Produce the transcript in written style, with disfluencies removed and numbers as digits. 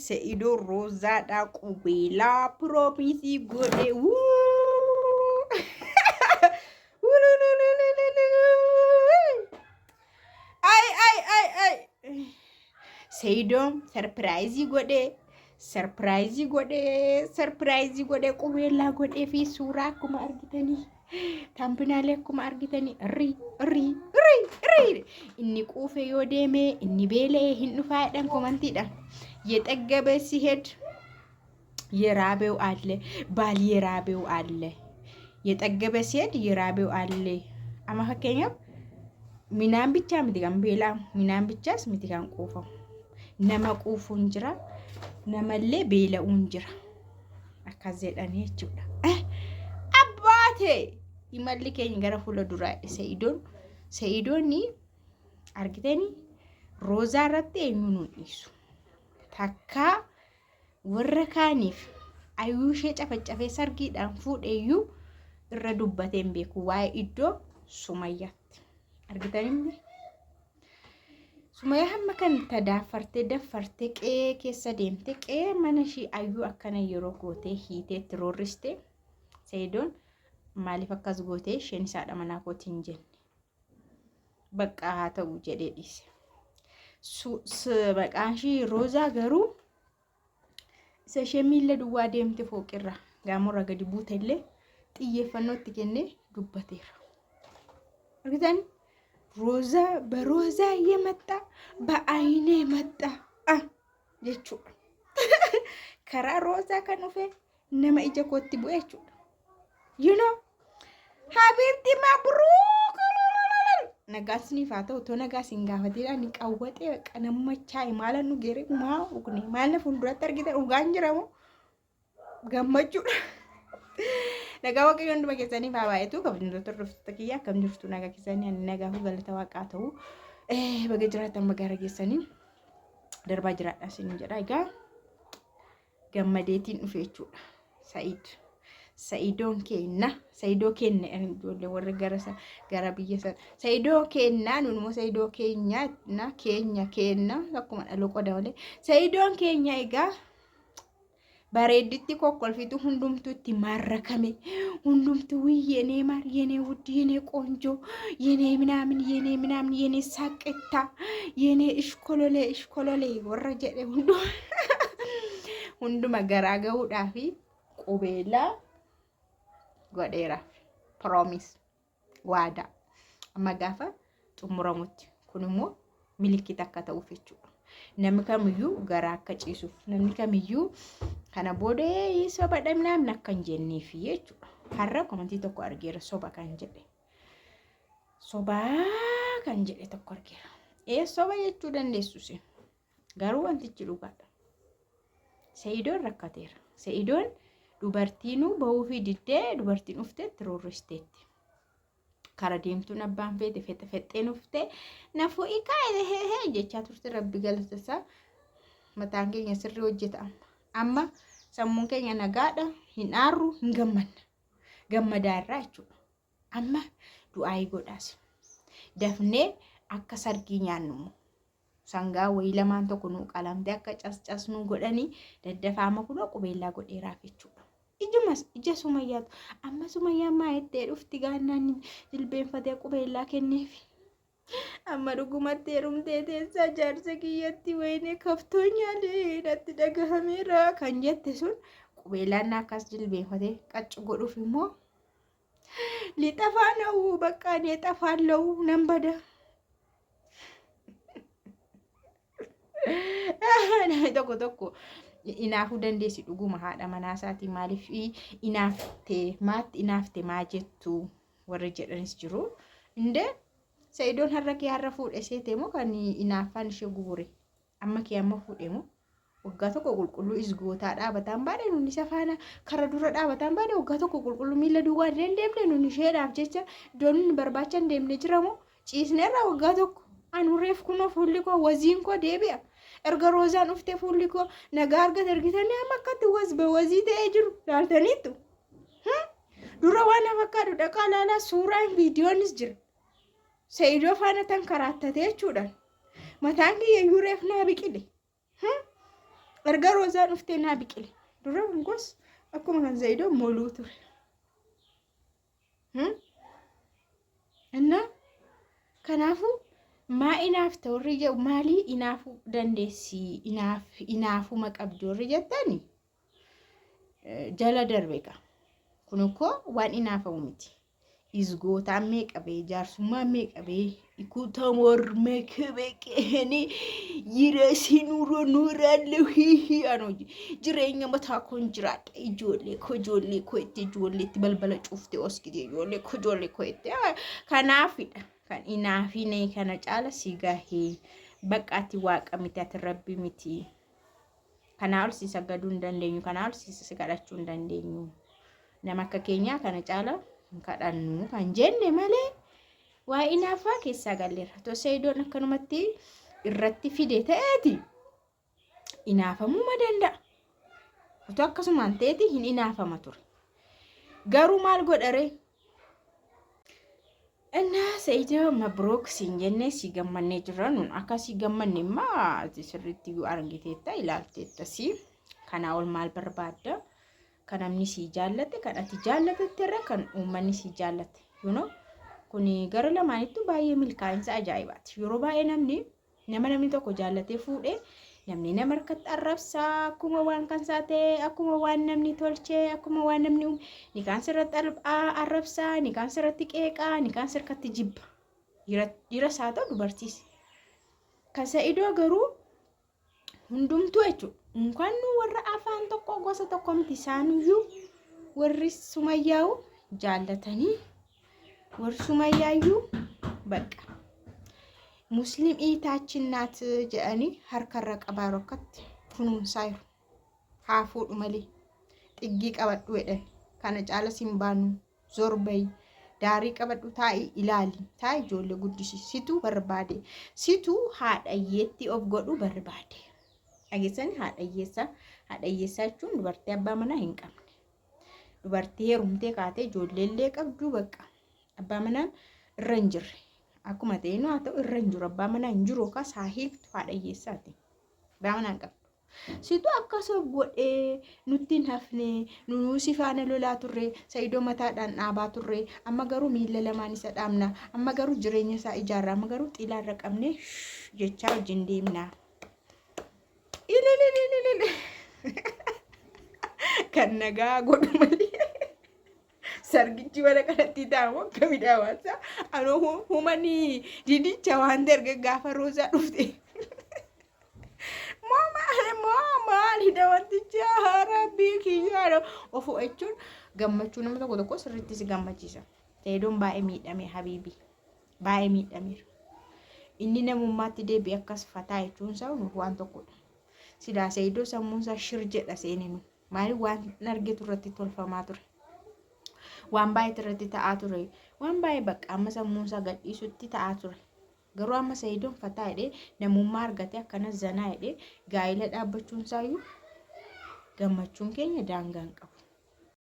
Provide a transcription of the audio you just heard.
Se'ido Roza da Kubela promise gode ay Se'ido surprise gode Kubela gode fi suuraa akkuma argitanii Tampinaalee akkuma argitanii ri inni quufe yoo deeme inni beelee hin dhufaadhaan komantiidhaan የጠገበ ሲሄድ የራበው አለ ባል የራበው አለ የጠገበ ሲሄድ የራበው አለ አማከኛው ሚናን ብቻ ምትጋም ቤላ ሚናን ብቻስ ምትጋም ቆፈው ነመ ቆፉን ጅራ ነመለ ቤለኡን ጅራ አካዘዳኔ ቹዳ አባቴ ይመልከኝ ገረ ሁሉ ዱራ ሰይዶኒ አርግተኒ ሮዛ ረቴ ምኑን ይሱ takka warra kaaniif ayyuushee cafacafee sargiidhaan fuudheeyyuu irra dubbateen beeku waa'ee iddoo Sumayyaatti argitanii Sumayyaa hamma kan daffartee qe'ee keessa deemte qe'ee mana ishii ayyuu akkana yeroo gootee hiitee tirooriste Se'idoon maaliif akkas gootee isheen isaadha manaa kootiin jenne bakka haa ta'u jedhee dhiise. Maqaanshi Roza garuu isa ishee miila duwwaa deemte fooqirra gaamurra gadi buutellee xiyyeeffannootti kennee dubbateera. Argitan Roza በሮዛ የመጣ በአይኔ መጣ jechuudha. Karaa Roza kan dhufe nama ija kootti bu'e jechuudha. You know habibti mabruk Nagasni fatau to nagasin gafatira ni qawwate qanamachaa maalan nu gere maa ukne maalna fundura targite uganjiramo gammachu naga waqi yondu magesani baabayetu kabindu turftakiya kam jirtu naga kisani naga hu galata waqatau baga jiratan magara gesani darba jiraadha sin jedha iga gammadeetiin dhufeechuudha Sa'idoo kenna ijoollee warra gara biyya sana Sa'idoo kenna nuunimmoo Sa'idoo kenna akkuma dhaloo qoda malee Sa'idoon keenya egaa bareedditti kokkolfitu hundumtu itti marrakame hundumtu የኔ ማር የኔ ውድ የኔ ቆንጆ የኔ ምናምን የኔ ሳቅታ የኔ እሽኮሎሌ ወረ ጀደ ሁንዱማ ገራገውዳፊ ቁቤላ godheera promise waada amma gaafa xumuramutti kun immoo milikiita akka ta'uuf jechuudha namni kamiyyuu garaa akka ciisuuf namni kamiyyuu kana booda soba dhamnaamna akka hin jenneef jechuudha har'a komantii tokko argeera soba kan jedhe tokko argeera soba jechuu dandeessus garuu wantichi dhugaadha Se'idoon rakkateera Se'idoon dubartiinu bahuu fi diddee dubartiin uftee tirooristeetti kara deemtuun abbaan fexeen uftee nafuu ikaa jechaa turte rabbi galatasaa mataan keenya sirrii hojjeta amma sammuun keenya nagaadha hin aarru hin gammadaarraa jechuudha amma du'aayii godhaas dafnee akka sargii nyaannu sangaa wayii lamaan tokko nu qalamte akka casnu godhanii daddafaama kunoo qubeellaa godheeraaf jechuudha. Ija Sumayyaatu amma Sumayyaa maayettee dhufti gaannaan jilbeenfatee qubeellaa kenneefi amma dhugumatti heerumtee teessaa jaarsa kiyyatti wayinee kaftooñaalee natti dhagahameera kan jette sun qubeellaan akkas jilbeenfatee qaccu godhuuf immoo lixafaana'u bakka neexafaala'u nan bada. Namni tokko inaafuu dandeessi dhuguma haadha manaasaati maaliif inaaftee maa jettu warra jedhanis jiru inde Sa'idoon har'a kee har'a fuudhe seete moo kan inaaffaan ishee gubure amma kee amma fuudhe moo waggaa tokko qulqulluu isgootaa dhaabataan baadhe nuuni safaana kara dura dhaabataan baadhe waggaa tokko qulqulluu miila duwwaa deemne nuuni isheedhaaf jecha iddoon nuuni barbaachan deemne jira moo ciisneerra waggaa tokko anureef kunoo fuulli koo waziin koo deebi'a. Erga Rozaan uftee fuulli koo nagaa argate argitanii amma akkatti wazii ta'ee jiru laaltaniittu. Dura waan fakkaatu dhaqaa laalaa suuraan viidiyoonis jira. Sa'idoo faana tan karaattatee jechuudhaan mataan kiyya yuureef naa biqile. erga roozaan dhuftee naa biqile dura gos akkuma kan Zaidoo moluu ture እና kanaafuu maa inaaf ta'urri jedhu maalii inaafu dandeessi inaafuma qabdu warri jettani jala darbeeka kun ukkoo waan inaafamu miti izgootaan meeqabee jaarsummaan meeqabee ikuuta mormee kebeeqeeni yirasiinuroo nuuraallee hiihii anoji jireenya mataa koon jiraadha ijoollee koo itti ijoolleetti balbala cuuftee oskite ijoollee koo itti kanaafidha kan inaafine kana caala si gahee baqqaatti waaqa miti ati rabbi miti kana ol si sagaduu hin dandeenyu kana ol si kadhachuu hin dandeenyu nama akka keenyaa kana caala kadhannu kan jenne malee waa inaafaa keessaa galleera to Saidoon akkanumatti irratti fide ta'eeti inaafamuu ma danda'a utuu akkasumaan ta'eeti hin inaafama ture garuu maal godhare እና Saidoo mabrook siin jenne si gammannee jirra nun akka si gammanne immaa sirriitti argiteetta ilaalteetta si kana ol maal barbaadda kan namni si jaallate kan ati jaallatetti irra kan uummanni si jaallate you know kuni gara lamaanitti baay'ee milkaa'insa ajaa'ibaati yeroo baay'ee namni tokko jaallatee fuudhee namni nama harkatti arrabsaa akkuma waan kan saatee akkuma waan namni tolchee akkuma waan namni ni kan sirratti arrabsaa ni kan sirratti qeeqaa ni kan sirkatti jibba dhiira saata dubartiis kan Saidoo garuu hundumtuu jechuudha Unkan warra afaan tokko gosa tokko miti isaaniyyuu warri Sumayyaa'u jaallatanii warri Sumayyaayyuu bakka muslim iitaachin naat jedhanii harkarra qabaa rokkatti kunuunsaa jiru haa fuudhu malee xiggii qabadhu jedhan kana caala simbaanu zorbay daarii qabadhu taa'ii ilaali taa'ii ijoollee guddisitu barbaade situ haadhayyeetti of godhu barbaade ageessani haadhayyeessaa jechuun dubartii abbaa manaa hin qabne dubartii heerumtee kaatee ijoolleellee qabdu bakka abbaa manaa irra hin jirre akkuma ta'een haa ta'u irra hin jiru abbaa manaa hin jiru ka saahiiftu haadhayyeessaati abbaa manaa hin qabdu situ akkasoo godhee nutti hin hafne nuusi faana lolaa turre Saidoo mataadhaan dhaabaa turre amma garuu miila lamaan isa dhaabna amma garuu jireenya isaa ijaarra amma garuu xilaarra qabne jechaa wajjin deemna kan nagaa godhu malee sargichi wala kanatti taa'u akka midhaawasa anoo humanii didicha waan erga gaafa Roozaa dhufte maal hidha wanticha rabbii kiyyaadha ofu jechuun gammachuu nama tokko sirriitti si gammachiisa Saidoon baay'ee miidhame habiibii baay'ee miidhameera inni namummaatti deebi'ee akkas fataa jechuun isaa waan tokkodha sidaa Saidoo sammuunsaa shir jedha seeninu maali waan argetu irratti tolfamaa ture waan baay'ee irratti ta'aa ture waan baay'ee bakka amma sammuunsaa gadhiisutti ta'aa ture garuu amma Saidoon fataa jedhee namummaa argatee akkana zanaa jedhee gaa'ela dhaabbachuun isaayyuu gammachuun keenya daangaan qabu